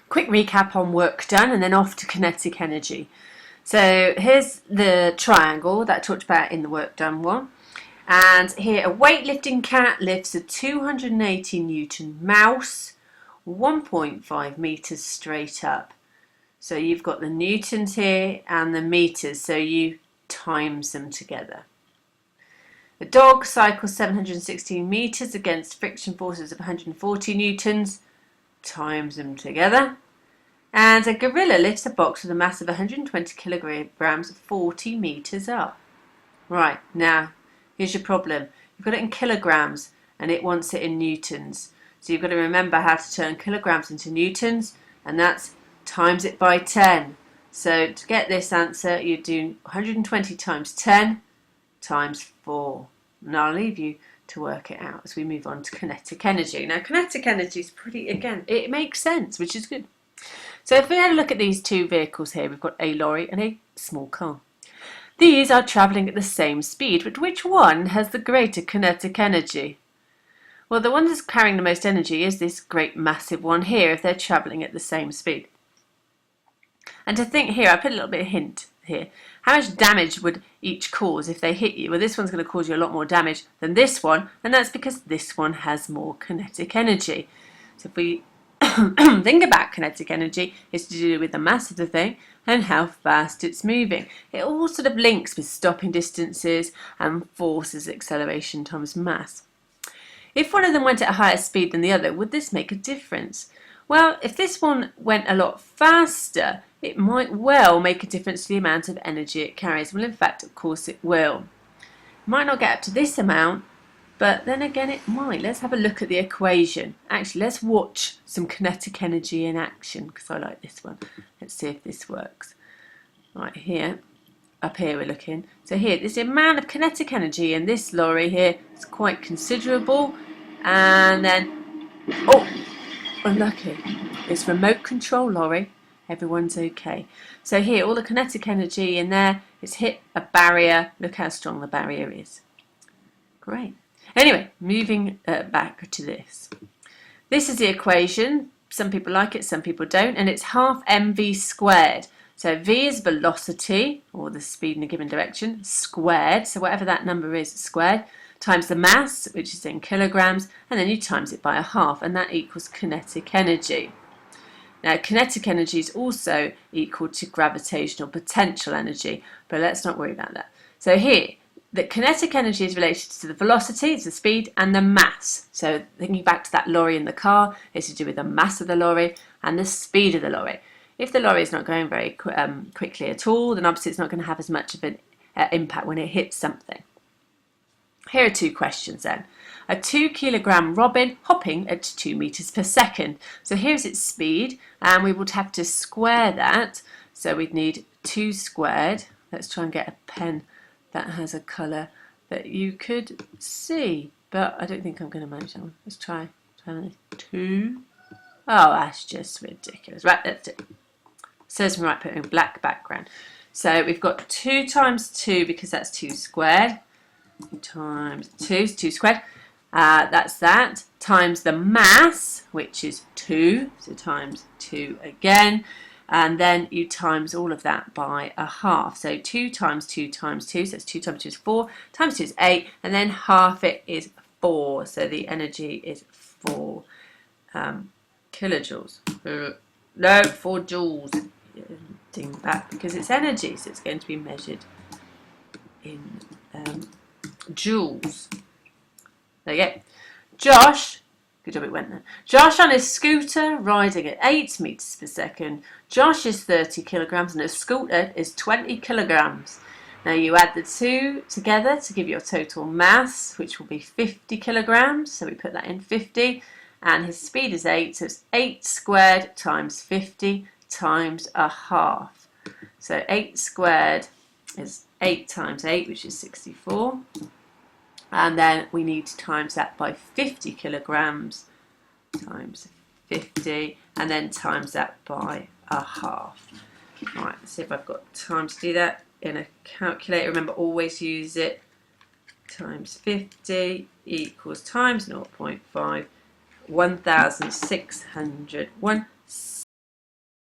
quick recap on work done and then off to kinetic energy. So here's the triangle that I talked about in the work done one. And here a weightlifting cat lifts a 280 Newton mouse 1.5 meters straight up. So you've got the newtons here and the meters, so you times them together. The dog cycles 716 meters against friction forces of 140 newtons, times them together. And a gorilla lifts a box with a mass of 120 kilograms 40 meters up. Right, now here's your problem. You've got it in kilograms and it wants it in newtons. So you've got to remember how to turn kilograms into newtons, and that's times it by 10. So to get this answer, you do 120 times 10 times 4. And I'll leave you to work it out as we move on to kinetic energy. Now kinetic energy is pretty, again, it makes sense, which is good. So if we had a look at these two vehicles here, we've got a lorry and a small car. These are travelling at the same speed, but which one has the greater kinetic energy? Well, the one that's carrying the most energy is this great massive one here if they're travelling at the same speed. And to think here, I put a little bit of hint here. How much damage would each cause if they hit you? Well, this one's going to cause you a lot more damage than this one, and that's because this one has more kinetic energy. So if we think about kinetic energy, it's to do with the mass of the thing and how fast it's moving. It all sort of links with stopping distances and forces, acceleration times mass. If one of them went at a higher speed than the other, would this make a difference? Well, if this one went a lot faster, it might well make a difference to the amount of energy it carries. Well, in fact, of course it will. It might not get up to this amount, but then again it might. Let's have a look at the equation. Actually, let's watch some kinetic energy in action, because I like this one. Let's see if this works. Right here, up here we're looking. So here, this amount of kinetic energy in this lorry here is quite considerable. And then, oh, unlucky. It's remote control lorry. Everyone's okay. So here, all the kinetic energy in there is hit a barrier. Look how strong the barrier is. Great. Anyway, moving back to this. This is the equation. Some people like it, some people don't, and it's half mv squared. So v is velocity, or the speed in a given direction, squared, so whatever that number is squared, times the mass, which is in kilograms, and then you times it by a half, and that equals kinetic energy. Now, kinetic energy is also equal to gravitational potential energy, but let's not worry about that. So here, the kinetic energy is related to the velocity, it's the speed, and the mass. So thinking back to that lorry in the car, it's to do with the mass of the lorry and the speed of the lorry. If the lorry is not going very quickly at all, then obviously it's not going to have as much of an impact when it hits something. Here are two questions then. A 2 kilogram robin hopping at 2 meters per second. So here's its speed, and we would have to square that. So we'd need 2 squared. Let's try and get a pen that has a colour that you could see, but I don't think I'm going to manage that one. Let's try 2. Oh, that's just ridiculous. Right, that's it. Says right, put in black background. So we've got 2 times 2 because that's 2 squared. Times 2 is 2 squared. That's that. Times the mass, which is 2. So times 2 again. And then you times all of that by a half. So 2 times 2 times 2. So it's 2 times 2 is 4. Times 2 is 8. And then half it is 4. So the energy is 4 kilojoules. No, 4 joules. Ding that, because it's energy, so it's going to be measured in joules. There you go. Josh, good job it went there. Josh on his scooter riding at 8 meters per second. Josh is 30 kilograms and his scooter is 20 kilograms. Now you add the two together to give you a total mass, which will be 50 kilograms. So we put that in 50, and his speed is 8, so it's 8 squared times 50 times a half. So 8 squared is 8 times 8, which is 64. And then we need to times that by 50 kilograms times 50, and then times that by a half. Right, let's see if I've got time to do that in a calculator. Remember, always use it. Times 50 equals times 0.5, 1,600,